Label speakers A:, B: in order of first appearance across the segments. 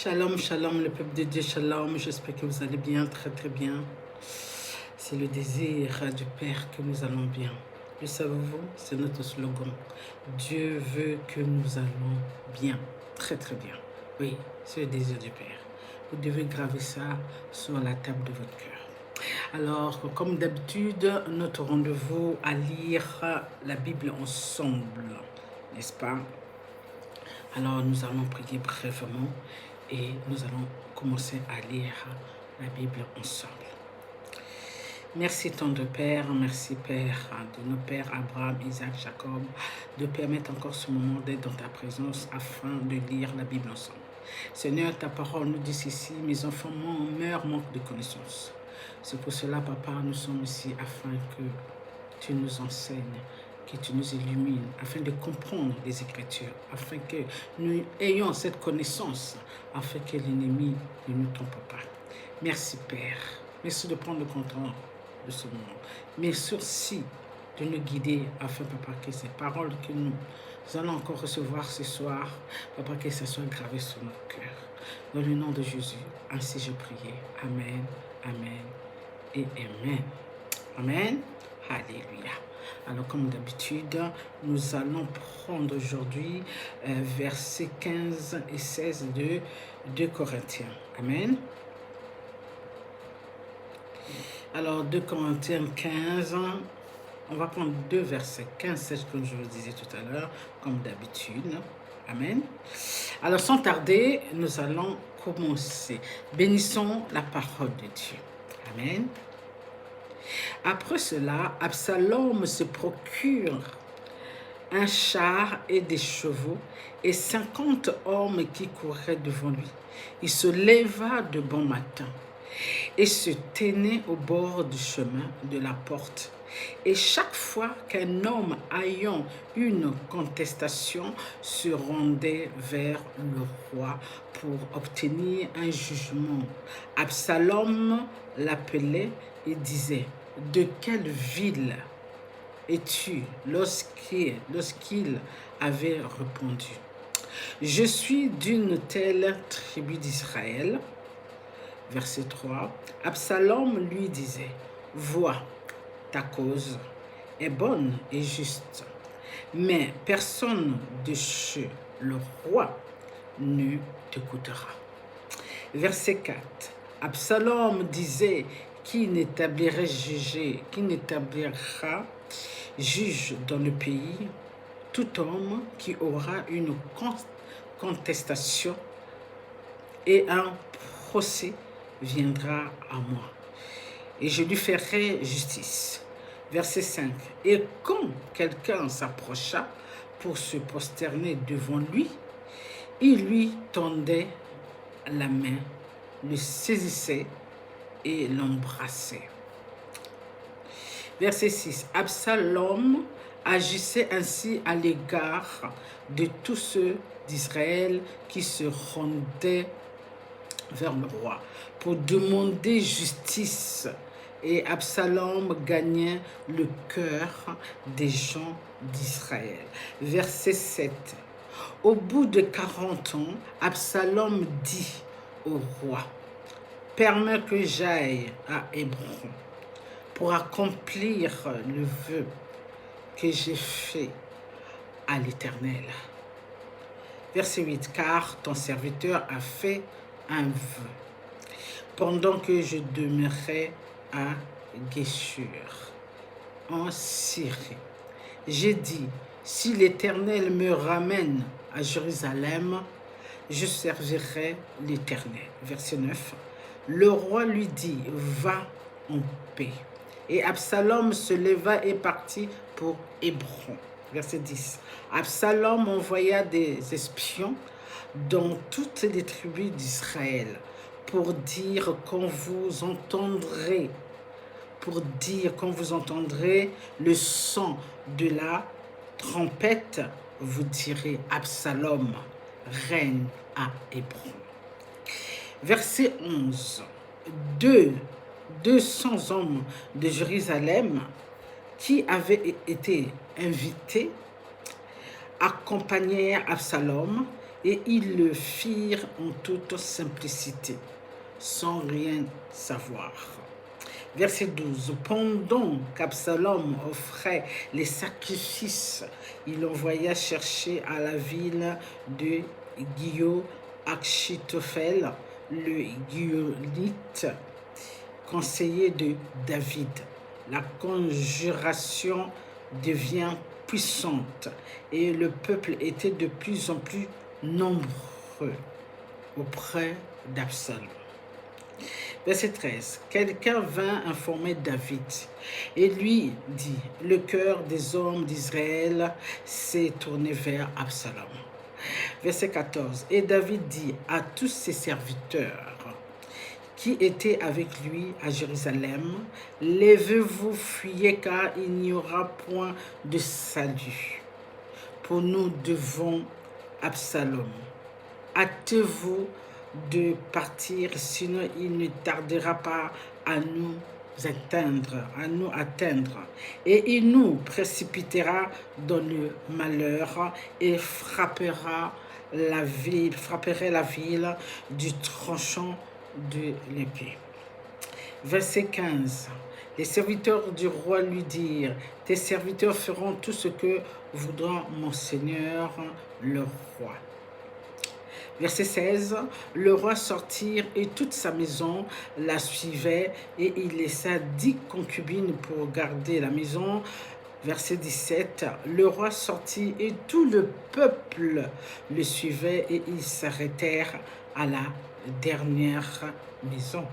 A: Shalom, shalom, le peuple de Dieu, shalom. J'espère que vous allez bien, très très bien. C'est le désir du Père que nous allons bien. Le savez-vous, c'est notre slogan. Dieu veut que nous allons bien, très très bien. Oui, c'est le désir du Père. Vous devez graver ça sur la table de votre cœur. Alors, comme d'habitude, notre rendez-vous à lire la Bible ensemble, n'est-ce pas? Alors, nous allons prier brièvement et nous allons commencer à lire la Bible ensemble. Merci tendre Père, merci Père de nos pères Abraham, Isaac, Jacob, de permettre encore ce moment d'être dans ta présence afin de lire la Bible ensemble. Seigneur, ta parole nous dit ici, mes enfants meurent manque de connaissance. C'est pour cela, Papa, nous sommes ici afin que tu nous enseignes, que tu nous illumines, afin de comprendre les Écritures, afin que nous ayons cette connaissance, afin que l'ennemi ne nous trompe pas. Merci Père, merci de prendre le contrôle de ce moment. Merci aussi de nous guider, afin, Papa, que ces paroles que nous allons encore recevoir ce soir, Papa, que ça soit gravé sur notre cœur. Dans le nom de Jésus, ainsi je prie. Amen, amen et amen. Amen. Alléluia. Alors, comme d'habitude, nous allons prendre aujourd'hui versets 15 et 16 de 2 Corinthiens. Amen. Alors, 2 Corinthiens 15, on va prendre deux versets, 15 et 16, comme je vous disais tout à l'heure, comme d'habitude. Amen. Alors, sans tarder, nous allons commencer. Bénissons la parole de Dieu. Amen. Après cela, Absalom se procure un char et des chevaux et 50 hommes qui couraient devant lui. Il se leva de bon matin et se tenait au bord du chemin de la porte. Et chaque fois qu'un homme ayant une contestation se rendait vers le roi pour obtenir un jugement, Absalom l'appelait et disait: « De quelle ville es-tu » lorsqu'il avait répondu: « Je suis d'une telle tribu d'Israël. » Verset 3, Absalom lui disait: « Vois, ta cause est bonne et juste, mais personne de chez le roi ne t'écoutera. » Verset 4, Absalom disait qu'il n'établira juge dans le pays tout homme qui aura une contestation, et un procès viendra à moi, et je lui ferai justice. Verset 5, et quand quelqu'un s'approcha pour se prosterner devant lui, il lui tendait la main, le saisissait et l'embrassait. Verset 6, Absalom agissait ainsi à l'égard de tous ceux d'Israël qui se rendaient vers le roi pour demander justice, et Absalom gagnait le cœur des gens d'Israël. Verset 7, au bout de 40 ans, Absalom dit au roi: « Permets que j'aille à Hébron pour accomplir le vœu que j'ai fait à l'Éternel. » Verset 8, car ton serviteur a fait un vœu pendant que je demeurais à Géshur en Syrie. J'ai dit: si l'Éternel me ramène à Jérusalem, je servirai l'Éternel. Verset 9, le roi lui dit: va en paix. Et Absalom se leva et partit pour Hébron. Verset 10, Absalom envoya des espions dans toutes les tribus d'Israël pour dire quand vous entendrez le son de la trompette, vous direz: Absalom règne à Hébron. Verset 11, 200 hommes de Jérusalem qui avaient été invités accompagnèrent Absalom et ils le firent en toute simplicité, sans rien savoir. Verset 12. Pendant qu'Absalom offrait les sacrifices, il envoya chercher à la ville de Guillaume Achitophel, le Guionite, conseiller de David. La conjuration devient puissante et le peuple était de plus en plus nombreux auprès d'Absalom. Verset 13. Quelqu'un vint informer David et lui dit, le cœur des hommes d'Israël s'est tourné vers Absalom. Verset 14. Et David dit à tous ses serviteurs qui étaient avec lui à Jérusalem, levez-vous, fuyez, car il n'y aura point de salut pour nous devant Absalom. Hâtez-vous de partir, sinon il ne tardera pas à nous atteindre, et il nous précipitera dans le malheur et frapperait la ville du tranchant de l'épée. Verset 15. Les serviteurs du roi lui dirent, tes serviteurs feront tout ce que voudra mon Seigneur le roi. Verset 16, le roi sortit et toute sa maison la suivait et il laissa 10 concubines pour garder la maison. Verset 17, le roi sortit et tout le peuple le suivait et ils s'arrêtèrent à la dernière maison.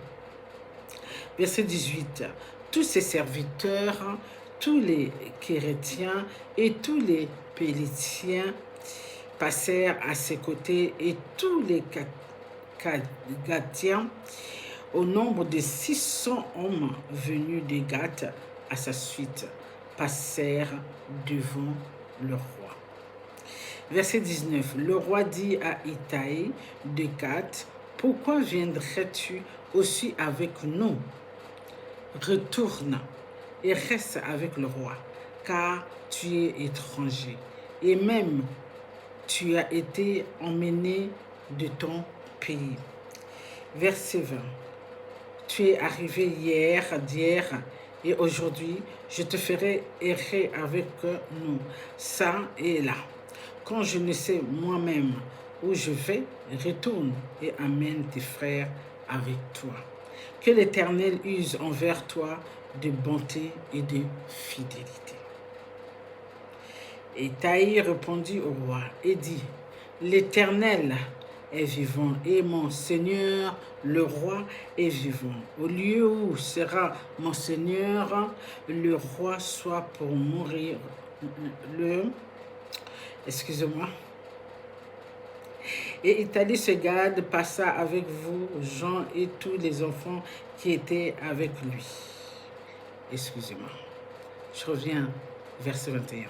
A: Verset 18, tous ses serviteurs, tous les Kérétiens et tous les Pélétiens passèrent à ses côtés et tous les Gatiens, au nombre de 600 hommes venus de Gath à sa suite, passèrent devant le roi. Verset 19. Le roi dit à Itaï de Gath, pourquoi viendrais-tu aussi avec nous? Retourne et reste avec le roi, car tu es étranger, et même tu as été emmené de ton pays. Verset 20. Tu es arrivé d'hier, et aujourd'hui, je te ferai errer avec nous, ça et là. Quand je ne sais moi-même où je vais, retourne et amène tes frères avec toi. Que l'Éternel use envers toi de bonté et de fidélité. Et Taï répondit au roi et dit, l'Éternel est vivant et mon Seigneur, le roi, est vivant. Au lieu où sera mon Seigneur, le roi, soit pour mourir Et Italie se garde, passa avec vous, Jean et tous les enfants qui étaient avec lui. Excusez-moi. Je reviens, verset 21.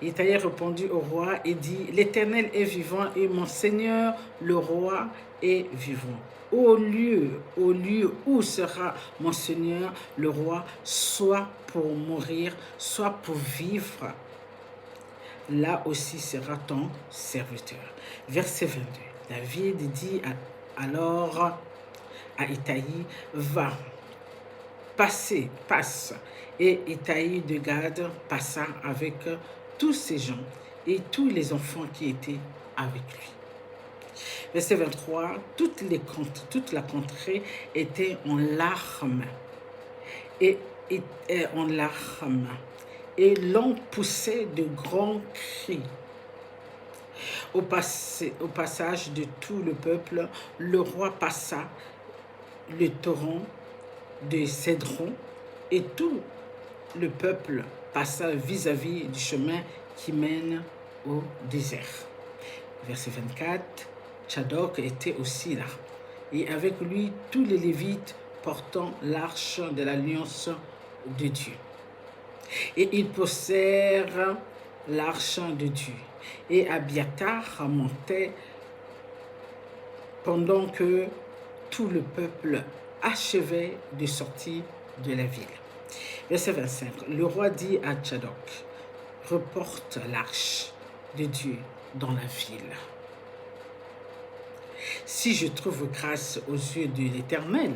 A: Italie répondit au roi et dit, l'Éternel est vivant et mon Seigneur, le roi, est vivant. Au lieu où sera mon Seigneur, le roi, soit pour mourir, soit pour vivre, là aussi sera ton serviteur. Verset 22. David dit alors à Itaï, va, passe. Et Itaï de Gad passa avec tous ces gens et tous les enfants qui étaient avec lui. Verset 23, toute la contrée était en larmes et l'on poussait de grands cris. Au passage de tout le peuple, le roi passa le torrent de Cédron et tout le peuple passa vis-à-vis du chemin qui mène au désert. Verset 24, Tchadok était aussi là, et avec lui tous les Lévites portant l'arche de l'alliance de Dieu. Et ils poussèrent l'arche de Dieu. Et Abiatar montait pendant que tout le peuple achevait de sortir de la ville. Verset 25. Le roi dit à Tchadok, reporte l'arche de Dieu dans la ville. Si je trouve grâce aux yeux de l'Éternel,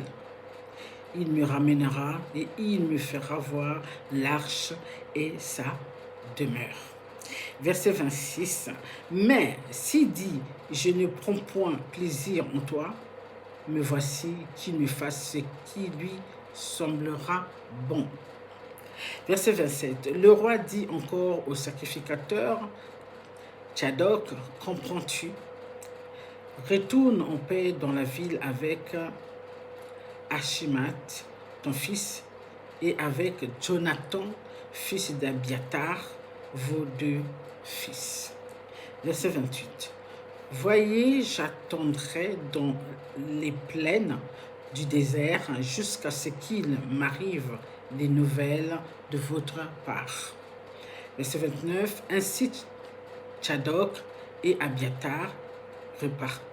A: il me ramènera et il me fera voir l'arche et sa demeure. Verset 26. Mais s'il dit, je ne prends point plaisir en toi, me voici qu'il me fasse ce qui lui semblera bon. Verset 27. Le roi dit encore au sacrificateur, Tchadok, comprends-tu? Retourne en paix dans la ville avec Achimat, ton fils, et avec Jonathan, fils d'Abiatar, vos deux fils. Verset 28. Voyez, j'attendrai dans les plaines du désert jusqu'à ce qu'il m'arrive des nouvelles de votre part. Verset 29. Ainsi Tchadok et Abiatar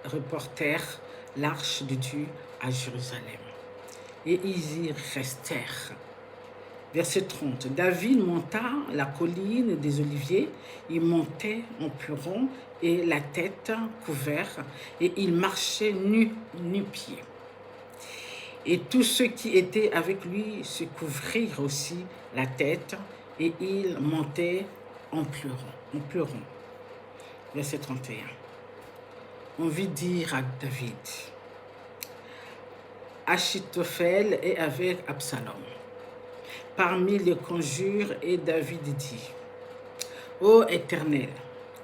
A: reportèrent l'arche de Dieu à Jérusalem. Et ils y restèrent. Verset 30. David monta la colline des Oliviers, il montait en pleurant et la tête couverte, et il marchait nu-pieds. Et tous ceux qui étaient avec lui se couvrirent aussi la tête, et ils montaient en pleurant. Verset 31. On vit dire à David, Achitophel est avec Absalom. Parmi les conjures, et David dit, Ô Éternel,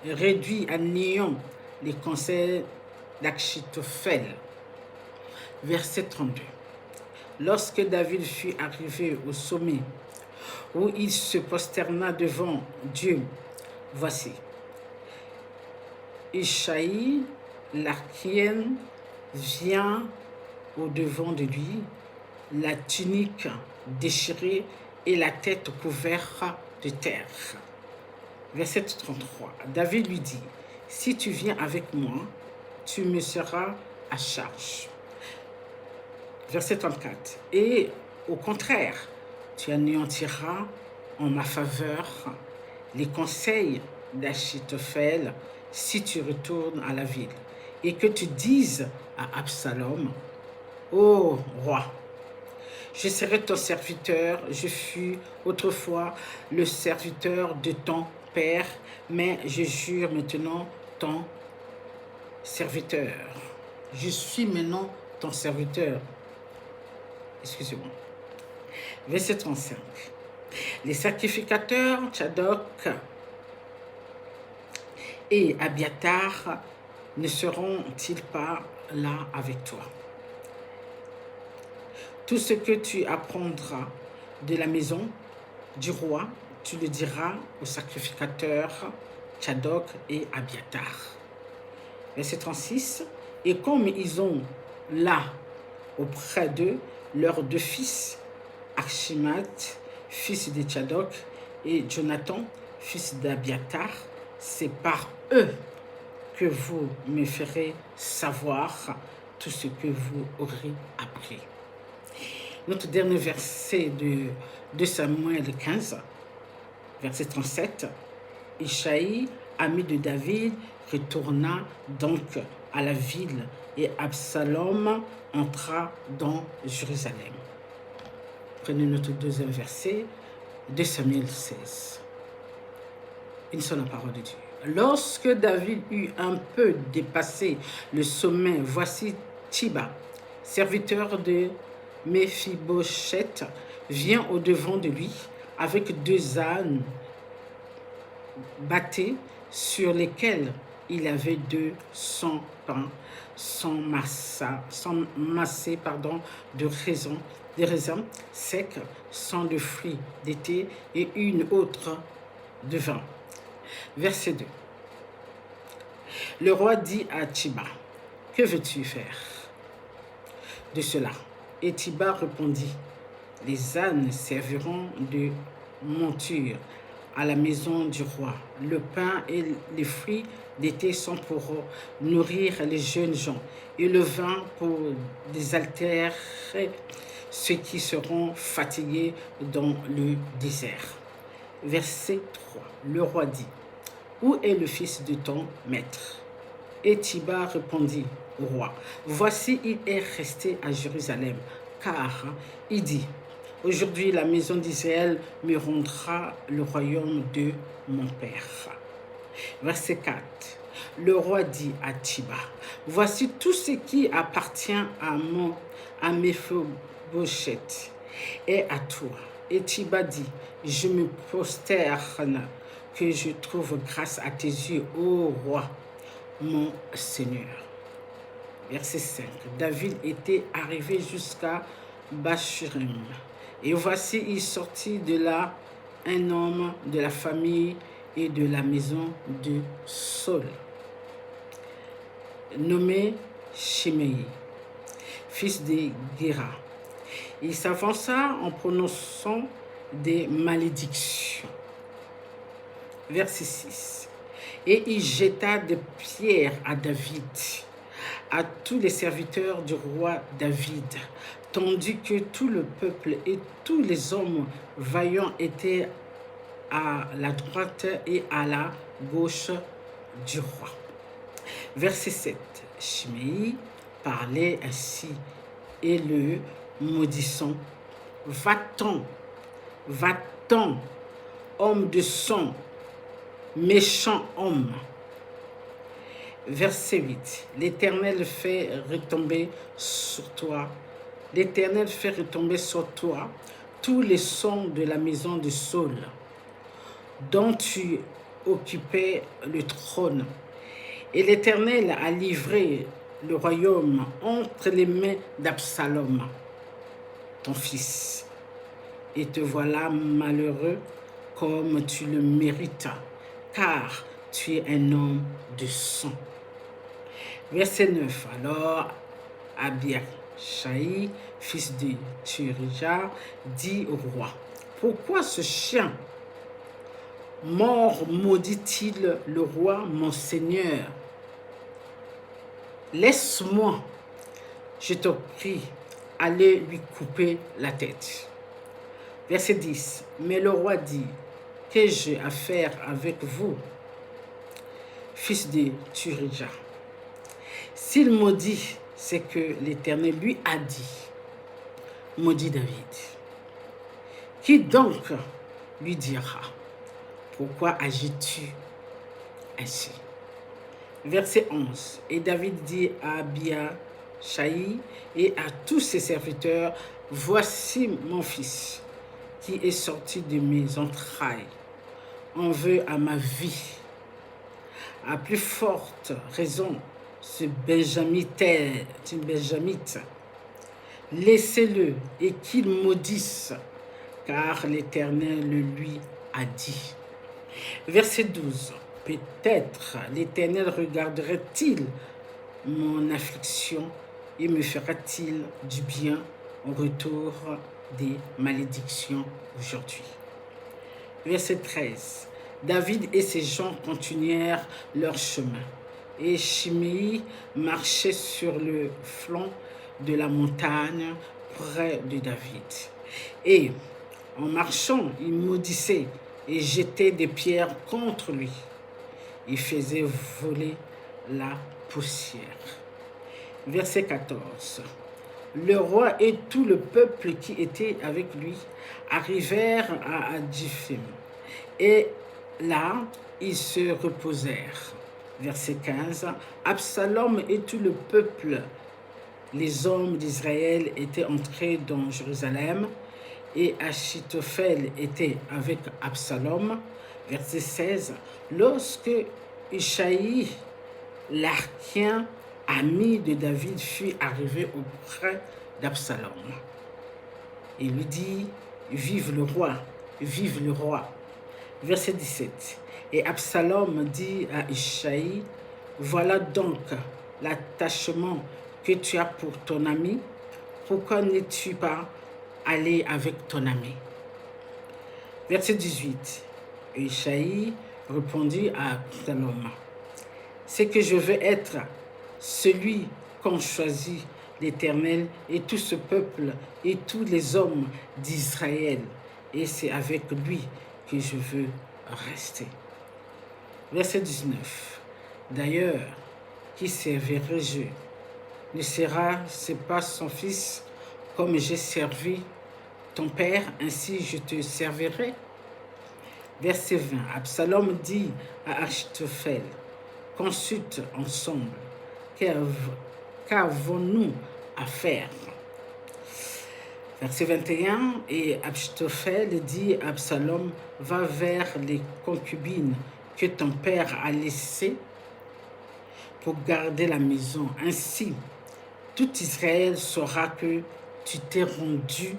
A: réduis à néant les conseils d'Achitophel. Verset 32. Lorsque David fut arrivé au sommet, où il se prosterna devant Dieu, voici, Ishaï, l'Archienne, vient au-devant de lui, la tunique déchirée et la tête couverte de terre. Verset 33. David lui dit, si tu viens avec moi, tu me seras à charge. Verset 34. Et au contraire, tu anéantiras en ma faveur les conseils d'Achitophel si tu retournes à la ville, et que tu dises à Absalom, ô roi, je serai ton serviteur, je fus autrefois le serviteur de ton père, mais je jure maintenant ton serviteur. Je suis maintenant ton serviteur. Excusez-moi. Verset 35. Les sacrificateurs Tchadok et Abiatar ne seront-ils pas là avec toi? Tout ce que tu apprendras de la maison du roi, tu le diras aux sacrificateurs Tchadok et Abiatar. Verset 36. Et comme ils ont là auprès d'eux leurs deux fils, Achimat, fils de Tchadok, et Jonathan, fils d'Abiatar, c'est par eux que vous me ferez savoir tout ce que vous aurez appris. Notre dernier verset de Samuel 15, verset 37, Ishaï, ami de David, retourna donc à la ville et Absalom entra dans Jérusalem. Prenez notre deuxième verset de Samuel 16. Une seule parole de Dieu. Lorsque David eut un peu dépassé le sommet, voici Thiba, serviteur de Méphibosheth, vient au-devant de lui avec deux ânes battés sur lesquels il avait 200 pains sans masser de raisins secs, sans de fruits d'été et une autre de vin. Verset 2. Le roi dit à Thiba, que veux-tu faire de cela? Et Thiba répondit, les ânes serviront de monture à la maison du roi. Le pain et les fruits d'été sont pour nourrir les jeunes gens, et le vin pour désaltérer ceux qui seront fatigués dans le désert. Verset 3. Le roi dit, où est le fils de ton maître? Et Thiba répondit, au roi. Voici, il est resté à Jérusalem, car il dit, aujourd'hui la maison d'Israël me rendra le royaume de mon père. Verset 4. Le roi dit à Tiba, voici tout ce qui appartient à Méphibosheth et à toi. Et Tiba dit, je me prosterne, que je trouve grâce à tes yeux, ô roi, mon Seigneur. Verset 5. David était arrivé jusqu'à Bachurim. Et voici, il sortit de là un homme de la famille et de la maison de Saul, nommé Shimei, fils de Gera. Il s'avança en prononçant des malédictions. Verset 6. Et il jeta des pierres à David, à tous les serviteurs du roi David, tandis que tout le peuple et tous les hommes vaillants étaient à la droite et à la gauche du roi. Verset 7. Shimei parlait ainsi et le maudissant. Va-t'en, va-t'en, homme de sang, méchant homme. Verset 8. L'Éternel fait retomber sur toi. L'Éternel fait retomber sur toi tous les sons de la maison de Saul, dont tu occupais le trône. Et l'Éternel a livré le royaume entre les mains d'Absalom, ton fils. Et te voilà malheureux comme tu le mérites, car tu es un homme de sang. Verset 9. Alors Abiashai, fils de Tsurija, dit au roi, pourquoi ce chien mort maudit-il le roi, mon Seigneur? Laisse-moi, je te prie, aller lui couper la tête. Verset 10. Mais le roi dit, qu'ai-je à faire avec vous, fils de Tsurija? S'il maudit ce que l'Éternel lui a dit, maudit David. Qui donc lui dira, pourquoi agis-tu ainsi? Verset 11. Et David dit à Abiashai et à tous ses serviteurs, voici mon fils qui est sorti de mes entrailles. On veut à ma vie. À plus forte raison, ce Benjamite, laissez-le et qu'il maudisse, car l'Éternel lui a dit. Verset 12. Peut-être l'Éternel regarderait-il mon affliction et me fera-t-il du bien au retour des malédictions aujourd'hui. Verset 13. David et ses gens continuèrent leur chemin. Et Shimei marchait sur le flanc de la montagne près de David. Et en marchant, il maudissait et jetait des pierres contre lui. Il faisait voler la poussière. Verset 14. Le roi et tout le peuple qui était avec lui arrivèrent à Adjiphim. Et là, ils se reposèrent. Verset 15. Absalom et tout le peuple, les hommes d'Israël, étaient entrés dans Jérusalem. Et Achitophel était avec Absalom. Verset 16. Lorsque Ishaï, l'Archien, ami de David, fut arrivé auprès d'Absalom, il lui dit, vive le roi, vive le roi. Verset 17. Et Absalom dit à Ishaï, voilà donc l'attachement que tu as pour ton ami. Pourquoi n'es-tu pas allé avec ton ami? Verset 18. Ishaï répondit à Absalom, c'est que je veux être celui qu'ont choisi l'Éternel et tout ce peuple et tous les hommes d'Israël, et c'est avec lui que je veux rester. Verset 19. D'ailleurs, qui servirai-je ne sera-ce pas son fils comme j'ai servi ton père, ainsi je te servirai. Verset 20. Absalom dit à Achitophel, consulte ensemble, qu'avons-nous à faire? Verset 21. Et Achitophel dit à Absalom, va vers les concubines que ton père a laissées pour garder la maison. Ainsi, tout Israël saura que tu t'es rendu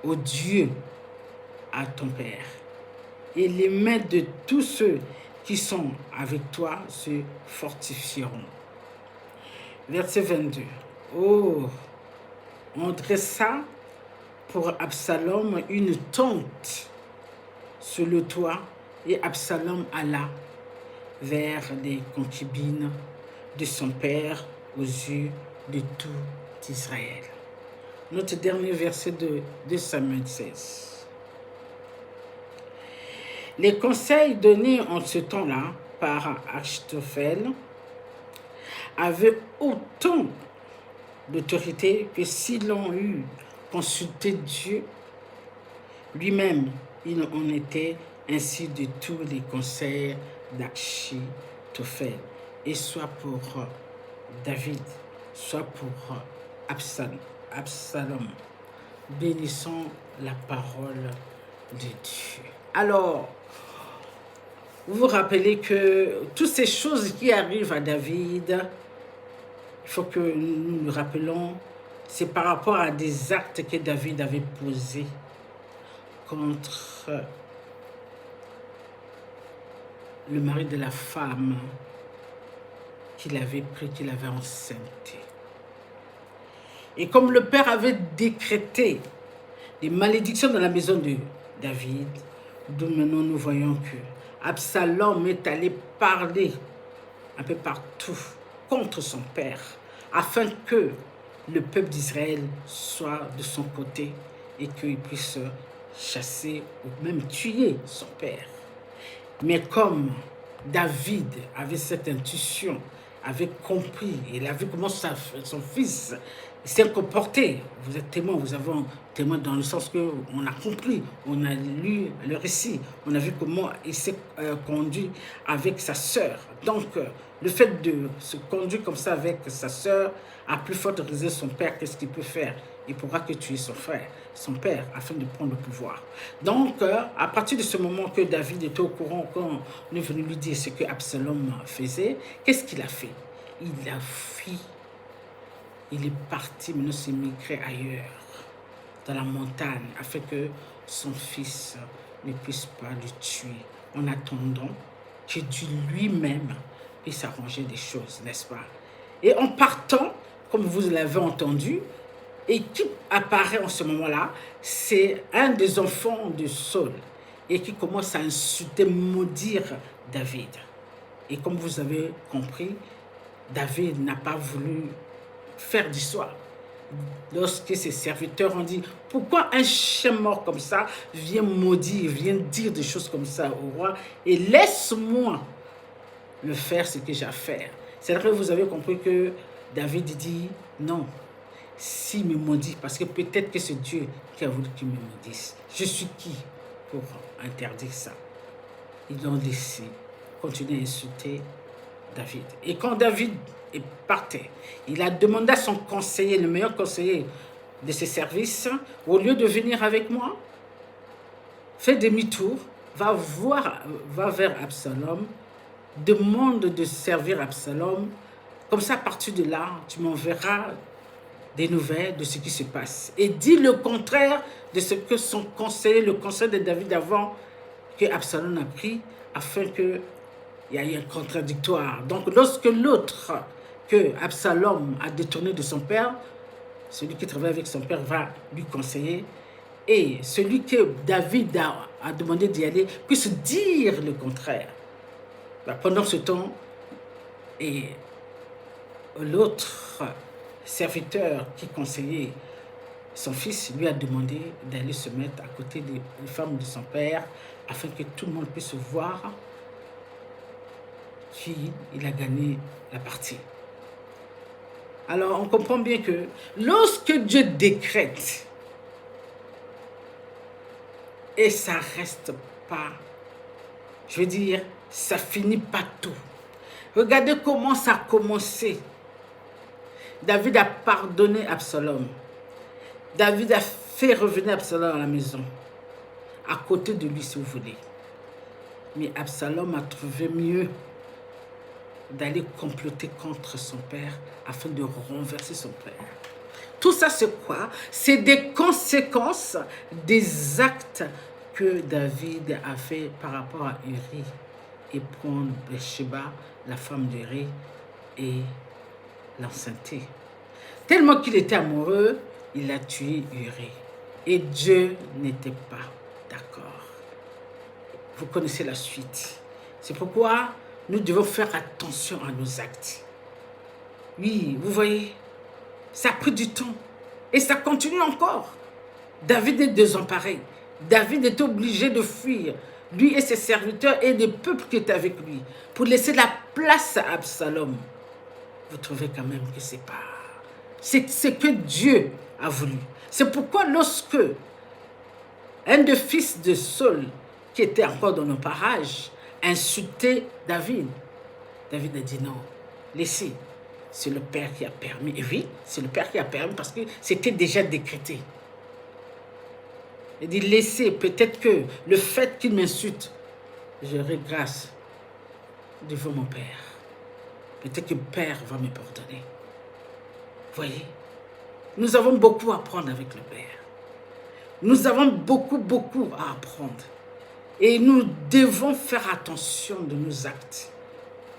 A: au Dieu à ton père. Et les mains de tous ceux qui sont avec toi se fortifieront. Verset 22. Oh, on dressa pour Absalom une tente sur le toit, et Absalom alla vers les concubines de son père aux yeux de tout Israël. Notre dernier verset de 2 Samuel 16. Les conseils donnés en ce temps-là par Achitophel avaient autant d'autorité que si l'on eût consulté Dieu lui-même. Il en était ainsi de tous les conseils d'Achitophel, et soit pour David, soit pour Absalom. Bénissons la parole de Dieu. Alors, vous vous rappelez que toutes ces choses qui arrivent à David, il faut que nous nous rappelons, c'est par rapport à des actes que David avait posés contre le mari de la femme qu'il avait pris, qu'il avait enceinte. Et comme le père avait décrété des malédictions dans la maison de David, d'où maintenant nous voyons que Absalom est allé parler un peu partout contre son père, afin que le peuple d'Israël soit de son côté et qu'il puisse chasser ou même tuer son père. Mais comme David avait cette intuition, avait compris, il a vu comment son fils s'est comporté. Vous êtes témoin, vous avez un témoin dans le sens qu'on a compris, on a lu le récit, on a vu comment il s'est conduit avec sa sœur. Donc, le fait de se conduire comme ça avec sa sœur, a plus forte raison son père, qu'est-ce qu'il peut faire? Il pourra que tuer son frère, son père, afin de prendre le pouvoir. Donc, à partir de ce moment que David était au courant, quand on est venu lui dire ce que Absalom faisait, qu'est-ce qu'il a fait? Il a fui. Il est parti, maintenant s'émigrer ailleurs, dans la montagne, afin que son fils ne puisse pas le tuer, en attendant que Dieu lui-même puisse arranger des choses, n'est-ce pas? Et en partant, comme vous l'avez entendu, et qui apparaît en ce moment-là, c'est un des enfants de Saul, et qui commence à insulter, maudire David. Et comme vous avez compris, David n'a pas voulu faire d'histoire. Lorsque ses serviteurs ont dit, pourquoi un chien mort comme ça vient maudire, vient dire des choses comme ça au roi, et laisse-moi le faire ce que j'ai à faire. C'est vrai que vous avez compris que David dit, non, s'il me maudit, parce que peut-être que c'est Dieu qui a voulu qu'il me maudisse. Je suis qui pour interdire ça? Ils l'ont laissé continuer à insulter David. Et quand David est parti, il a demandé à son conseiller, le meilleur conseiller de ses services, au lieu de venir avec moi, fais demi-tour, va vers Absalom, demande de servir Absalom. Comme ça, à partir de là, tu m'enverras des nouvelles de ce qui se passe. Et dis le contraire de ce que son conseiller, le conseil de David avant, que Absalom a pris, afin qu'il y ait un contradictoire. Donc, lorsque l'autre que Absalom a détourné de son père, celui qui travaille avec son père va lui conseiller, et celui que David a demandé d'y aller puisse dire le contraire. Pendant ce temps, et l'autre serviteur qui conseillait son fils lui a demandé d'aller se mettre à côté des femmes de son père afin que tout le monde puisse voir qu'il a gagné la partie. Alors, on comprend bien que lorsque Dieu décrète, et ça reste pas, je veux dire, ça finit pas tout. Regardez comment ça a commencé. David a pardonné Absalom. David a fait revenir Absalom à la maison, à côté de lui si vous voulez. Mais Absalom a trouvé mieux d'aller comploter contre son père afin de renverser son père. Tout ça, c'est quoi? C'est des conséquences des actes que David a fait par rapport à Uri et prendre Bathsheba, la femme d'Uri, et l'enceinter. Tellement qu'il était amoureux, il a tué Uri. Et Dieu n'était pas d'accord. Vous connaissez la suite. C'est pourquoi nous devons faire attention à nos actes. Oui, vous voyez, ça a pris du temps. Et ça continue encore. David est désemparé. David est obligé de fuir, lui et ses serviteurs et les peuples qui étaient avec lui, pour laisser la place à Absalom. Vous trouvez quand même que c'est pas... C'est que Dieu a voulu. C'est pourquoi lorsque un des fils de Saul, qui était encore dans nos parages, insultait David, David a dit non, laissez. C'est le Père qui a permis. Et oui, c'est le Père qui a permis parce que c'était déjà décrété. Il dit, laissez, peut-être que le fait qu'il m'insulte, j'aurai grâce devant mon Père. Peut-être que le Père va me pardonner. Voyez, nous avons beaucoup à apprendre avec le Père. Nous avons beaucoup à apprendre. Et nous devons faire attention de nos actes.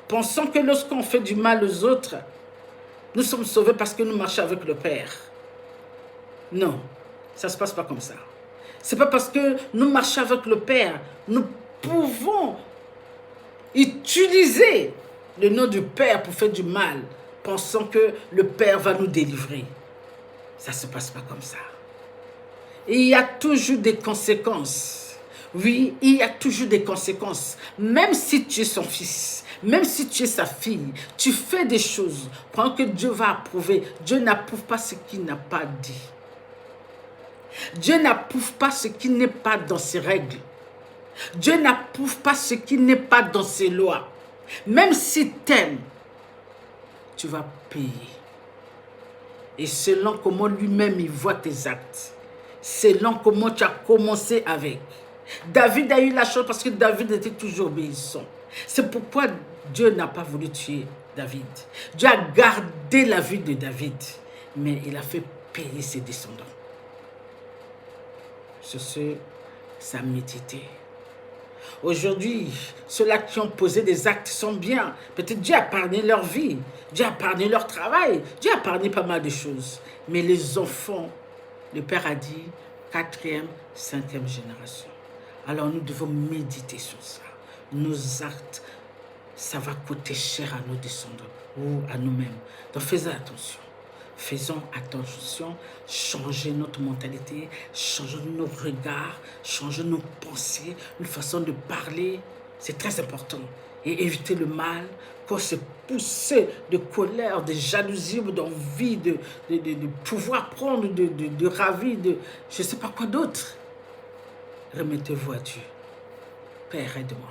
A: Pensons que lorsqu'on fait du mal aux autres, nous sommes sauvés parce que nous marchons avec le Père. Non, ça ne se passe pas comme ça. Ce n'est pas parce que nous marchons avec le Père, nous pouvons utiliser le nom du Père pour faire du mal, pensant que le Père va nous délivrer. Ça ne se passe pas comme ça. Et il y a toujours des conséquences. Oui, il y a toujours des conséquences. Même si tu es son fils, même si tu es sa fille, tu fais des choses, pendant que Dieu va approuver. Dieu n'approuve pas ce qu'il n'a pas dit. Dieu n'approuve pas ce qui n'est pas dans ses règles. Dieu n'approuve pas ce qui n'est pas dans ses lois. Même si tu aimes, tu vas payer. Et selon comment lui-même il voit tes actes, selon comment tu as commencé avec. David a eu la chance parce que David était toujours obéissant. C'est pourquoi Dieu n'a pas voulu tuer David. Dieu a gardé la vie de David, mais il a fait payer ses descendants. Sur ce, ça a médité. Aujourd'hui, ceux-là qui ont posé des actes sont bien. Peut-être Dieu a épargné leur vie, Dieu a épargné leur travail, Dieu a épargné pas mal de choses. Mais les enfants, le Père a dit, 4e, 5e génération. Alors nous devons méditer sur ça. Nos actes, ça va coûter cher à nos descendants ou à nous-mêmes. Donc faisons attention. Faisons attention, changer notre mentalité, changer nos regards, changer nos pensées, une façon de parler. C'est très important. Et éviter le mal, quand c'est poussé de colère, de jalousie, d'envie, de pouvoir prendre, de ravir, de je ne sais pas quoi d'autre. Remettez-vous à Dieu. Père, aide-moi.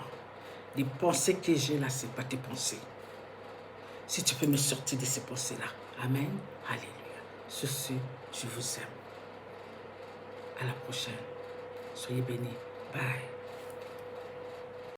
A: Les pensées que j'ai là, ce n'est pas tes pensées. Si tu peux me sortir de ces pensées-là. Amen. Alléluia. Sur ce, je vous aime. À la prochaine. Soyez bénis. Bye.